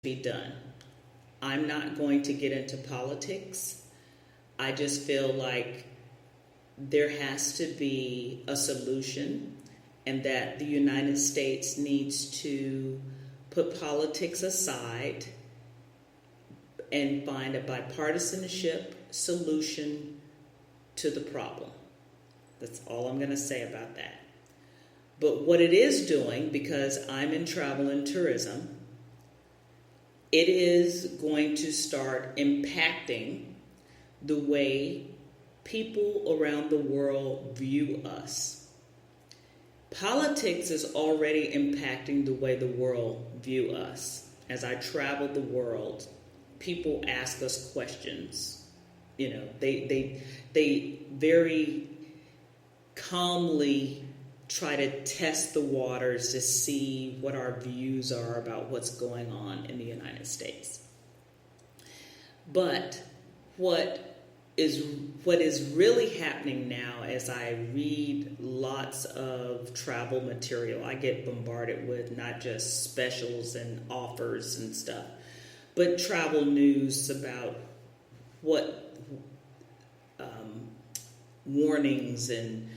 be done. I'm not going to get into politics. I just feel like there has to be a solution, and that the United States needs to put politics aside and find a bipartisanship solution to the problem. That's all I'm going to say about that. But what it is doing, because I'm in travel and tourism, it is going to start impacting the way people around the world view us. Politics is already impacting the way the world view us. As I travel the world, people ask us questions. You know, they very calmly try to test the waters to see what our views are about what's going on in the United States. But what is really happening now, as I read lots of travel material, I get bombarded with not just specials and offers and stuff, but travel news about what warnings and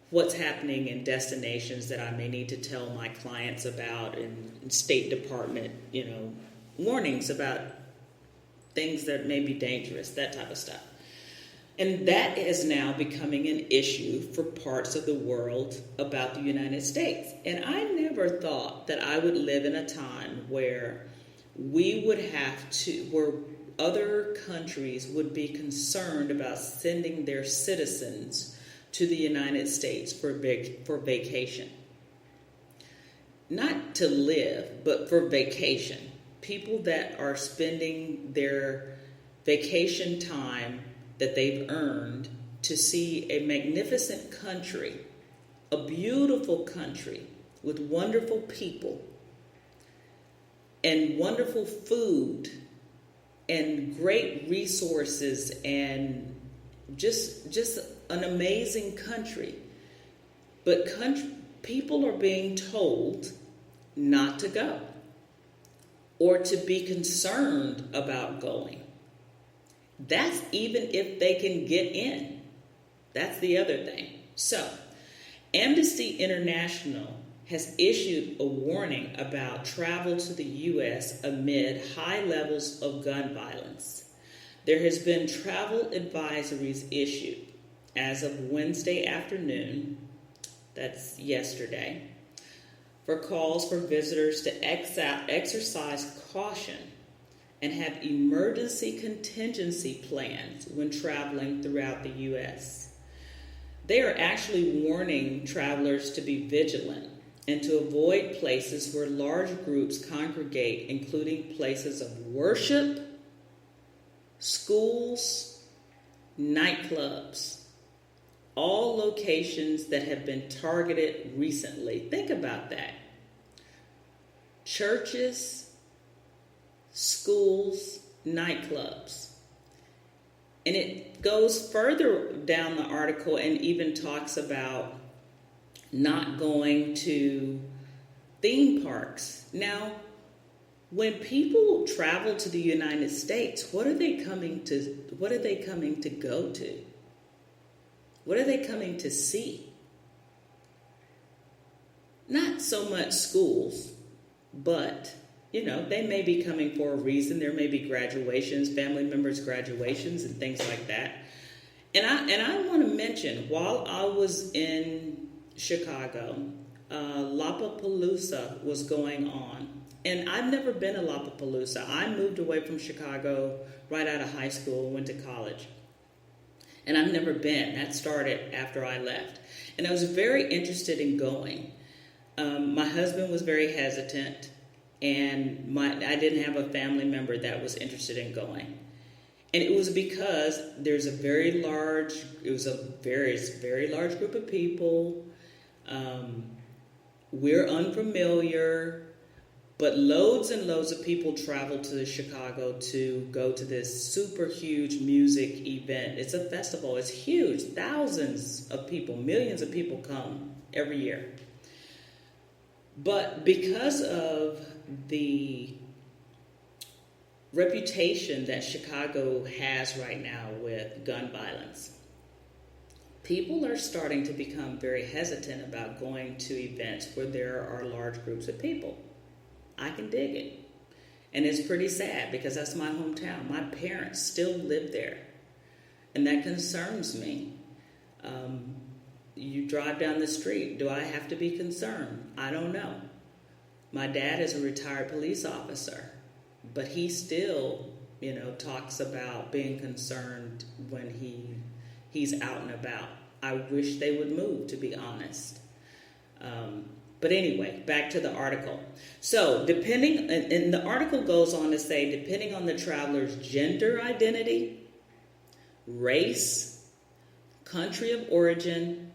what's happening in destinations that I may need to tell my clients about, and State Department, warnings about things that may be dangerous, that type of stuff. And that is now becoming an issue for parts of the world about the United States. And I never thought that I would live in a time where where other countries would be concerned about sending their citizens to the United States for vacation. Not to live, but for vacation. People that are spending their vacation time that they've earned to see a magnificent country, a beautiful country with wonderful people and wonderful food and great resources and just an amazing country. But people are being told not to go or to be concerned about going. That's even if they can get in. That's the other thing. So, Amnesty International has issued a warning about travel to the U.S. amid high levels of gun violence. There has been travel advisories issued as of Wednesday afternoon, that's yesterday, for calls for visitors to exercise caution and have emergency contingency plans when traveling throughout the U.S. They are actually warning travelers to be vigilant and to avoid places where large groups congregate, including places of worship, schools, nightclubs, all locations that have been targeted recently. Think about that. Churches, schools, nightclubs. And it goes further down the article and even talks about not going to theme parks. Now, when people travel to the United States, what are they coming to go to? What are they coming to see? Not so much schools, but they may be coming for a reason. There may be graduations, family members' graduations, and things like that. And I want to mention, while I was in Chicago, Lollapalooza was going on. And I've never been to Lollapalooza. I moved away from Chicago right out of high school, went to college. And I've never been. That started after I left. And I was very interested in going. My husband was very hesitant, and I didn't have a family member that was interested in going. And it was because it was a very large group of people. We're unfamiliar, but loads and loads of people travel to Chicago to go to this super huge music event. It's a festival. It's huge. Thousands of people, millions of people come every year. But because of the reputation that Chicago has right now with gun violence. People are starting to become very hesitant about going to events where there are large groups of people. I can dig it. And it's pretty sad because that's my hometown. My parents still live there. And that concerns me. You drive down the street. Do I have to be concerned? I don't know. My dad is a retired police officer, but he still, talks about being concerned when he's out and about. I wish they would move, to be honest. But anyway, back to the article. So, and the article goes on to say, depending on the traveler's gender identity, race, country of origin,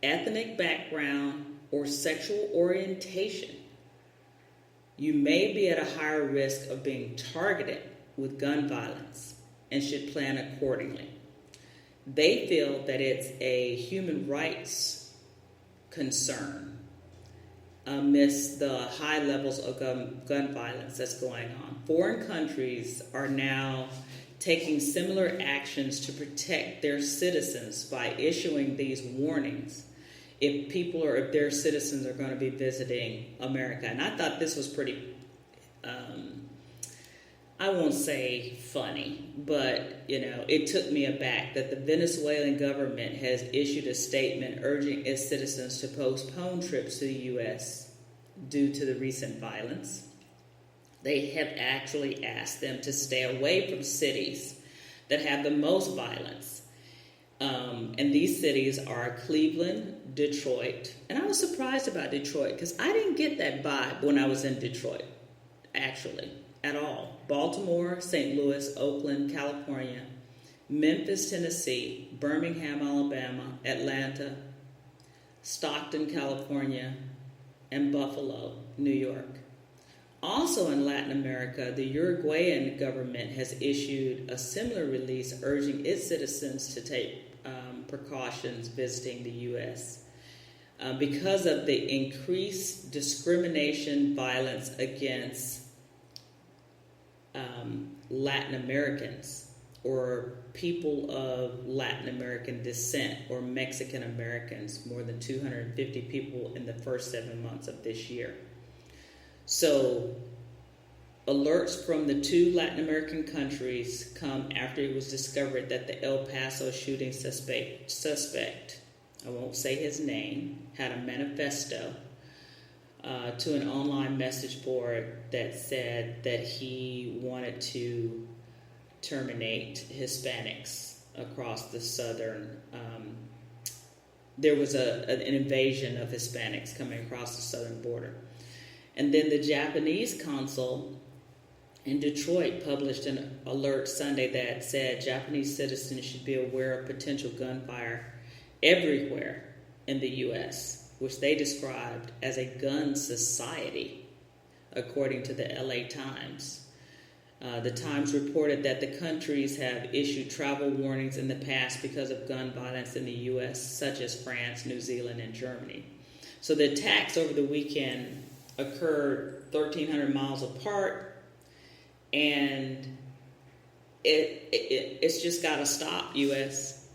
ethnic background, or sexual orientation, you may be at a higher risk of being targeted with gun violence and should plan accordingly. They feel that it's a human rights concern amidst the high levels of gun violence that's going on. Foreign countries are now taking similar actions to protect their citizens by issuing these warnings if their citizens are going to be visiting America. And I thought this was pretty, I won't say funny, but, it took me aback that the Venezuelan government has issued a statement urging its citizens to postpone trips to the U.S. due to the recent violence. They have actually asked them to stay away from cities that have the most violence. And these cities are Cleveland, Detroit. And I was surprised about Detroit because I didn't get that vibe when I was in Detroit, actually, at all. Baltimore, St. Louis, Oakland, California, Memphis, Tennessee, Birmingham, Alabama, Atlanta, Stockton, California, and Buffalo, New York. Also in Latin America, the Uruguayan government has issued a similar release urging its citizens to take precautions visiting the U.S. Because of the increased discrimination, violence against Latin Americans or people of Latin American descent or Mexican Americans, more than 250 people in the first 7 months of this year. So, alerts from the 2 Latin American countries come after it was discovered that the El Paso shooting suspect, I won't say his name, had a manifesto to an online message board that said that he wanted to terminate Hispanics across the southern. There was an invasion of Hispanics coming across the southern border. And then the Japanese consul in Detroit published an alert Sunday that said Japanese citizens should be aware of potential gunfire everywhere in the U.S., which they described as a gun society, according to the LA Times. The Times reported that the countries have issued travel warnings in the past because of gun violence in the U.S., such as France, New Zealand, and Germany. So the attacks over the weekend occurred 1,300 miles apart, and it's just got to stop, U.S.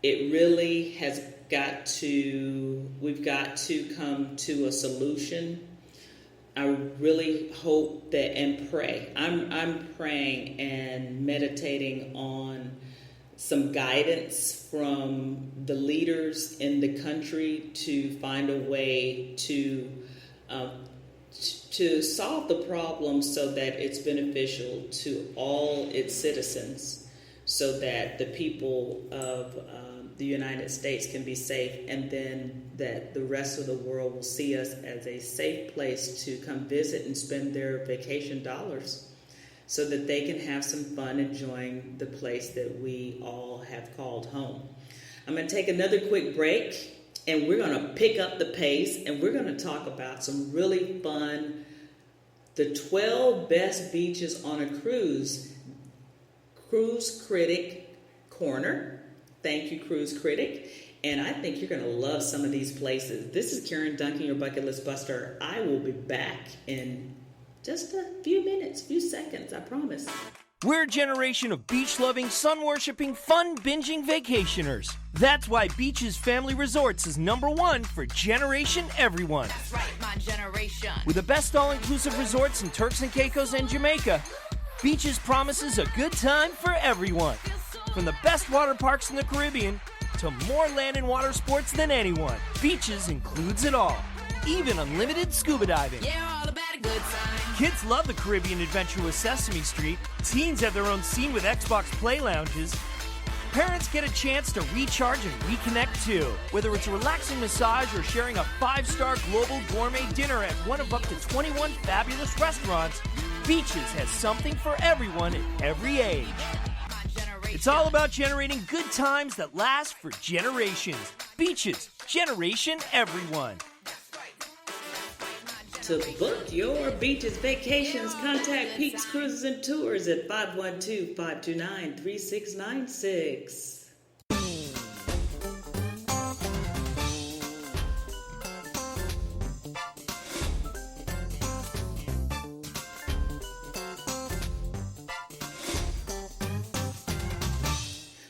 It really has got to, we've got to come to a solution. I really hope that and pray. I'm praying and meditating on some guidance from the leaders in the country to find a way to solve the problem so that it's beneficial to all its citizens, so that the people of the United States can be safe, and then that the rest of the world will see us as a safe place to come visit and spend their vacation dollars so that they can have some fun enjoying the place that we all have called home. I'm going to take another quick break, and we're going to pick up the pace, and we're going to talk about some really fun, the 12 best beaches on a cruise, Cruise Critic Corner. Thank you, Cruise Critic. And I think you're going to love some of these places. This is Karen Duncan, your Bucket List Buster. I will be back in Just a few minutes, few seconds, I promise. We're a generation of beach-loving, sun-worshipping, fun-binging vacationers. That's why Beaches Family Resorts is #1 for Generation Everyone. That's right, my generation. With the best all-inclusive resorts in Turks and Caicos and Jamaica, Beaches promises a good time for everyone. From the best water parks in the Caribbean to more land and water sports than anyone, Beaches includes it all. Even unlimited scuba diving. Yeah, all about a good time. Kids love the Caribbean adventure with Sesame Street. Teens have their own scene with Xbox Play Lounges. Parents get a chance to recharge and reconnect too. Whether it's a relaxing massage or sharing a 5-star global gourmet dinner at one of up to 21 fabulous restaurants, Beaches has something for everyone at every age. It's all about generating good times that last for generations. Beaches, Generation Everyone. To book your Beaches vacations, contact Peaks Cruises and Tours at 512-529-3696.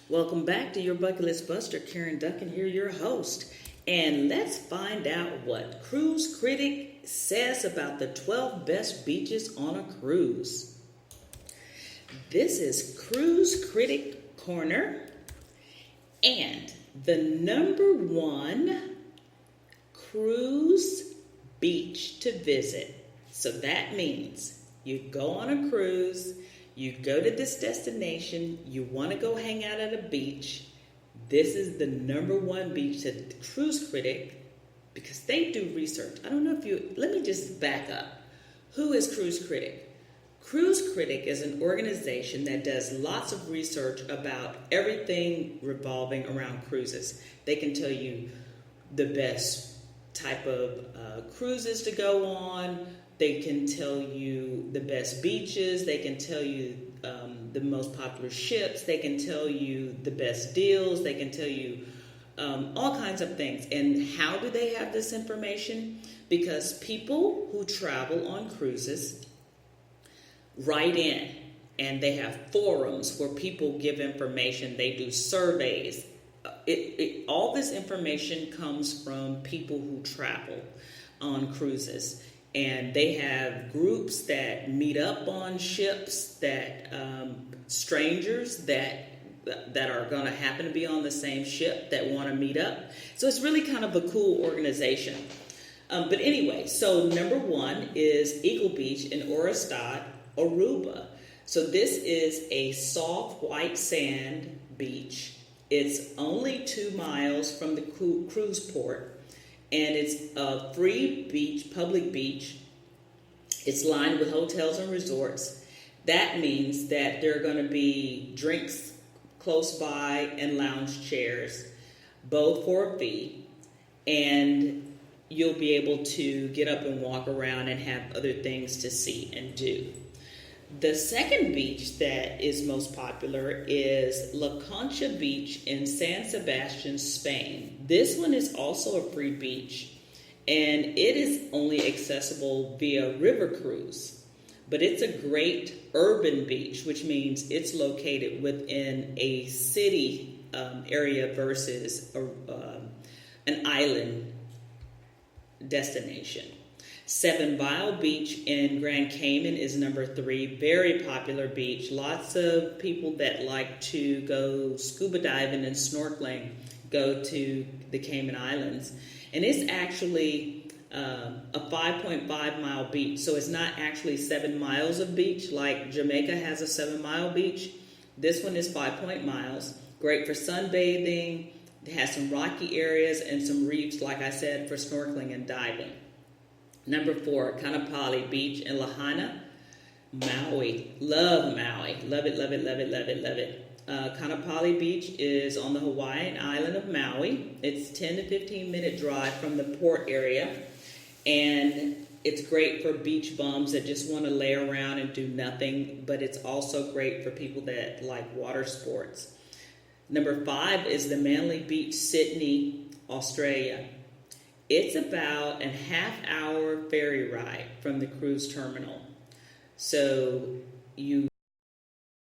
Welcome back to your Bucket List Buster. Karen Duncan here, your host. And let's find out what Cruise Critic says about the 12 best beaches on a cruise. This is Cruise Critic Corner, and the #1 cruise beach to visit. So that means you go on a cruise, you go to this destination, you want to go hang out at a beach. This is the #1 beach that Cruise Critic, because they do research. I don't know if let me just back up. Who is Cruise Critic? Cruise Critic is an organization that does lots of research about everything revolving around cruises. They can tell you the best type of cruises to go on. They can tell you the best beaches. They can tell you the most popular ships. They can tell you the best deals. They can tell you all kinds of things. And how do they have this information? Because people who travel on cruises write in, and they have forums where people give information. They do surveys. All this information comes from people who travel on cruises. And they have groups that meet up on ships, that strangers that are going to happen to be on the same ship that want to meet up. So it's really kind of a cool organization. But anyway, so #1 is Eagle Beach in Oristad, Aruba. So this is a soft white sand beach. It's only 2 miles from the cruise port. And it's a free beach, public beach. It's lined with hotels and resorts. That means that there are going to be drinks close by and lounge chairs, both for a fee. And you'll be able to get up and walk around and have other things to see and do. The second beach that is most popular is La Concha Beach in San Sebastian, Spain. This one is also a free beach, and it is only accessible via river cruise. But it's a great urban beach, which means it's located within a city area versus an island destination. 7 Mile Beach in Grand Cayman is #3. Very popular beach. Lots of people that like to go scuba diving and snorkeling go to the Cayman Islands. And it's actually a 5.5 mile beach. So it's not actually 7 miles of beach like Jamaica has a 7 mile beach. This one is 5 miles. Great for sunbathing. It has some rocky areas and some reefs, like I said, for snorkeling and diving. #4, Kanapali Beach in Lahaina, Maui. Love Maui. Love it, love it, love it, love it, love it. Kanapali Beach is on the Hawaiian island of Maui. It's 10 to 15 minute drive from the port area. And it's great for beach bums that just want to lay around and do nothing. But it's also great for people that like water sports. #5 is the Manly Beach, Sydney, Australia. It's about a half-hour ferry ride from the cruise terminal. So you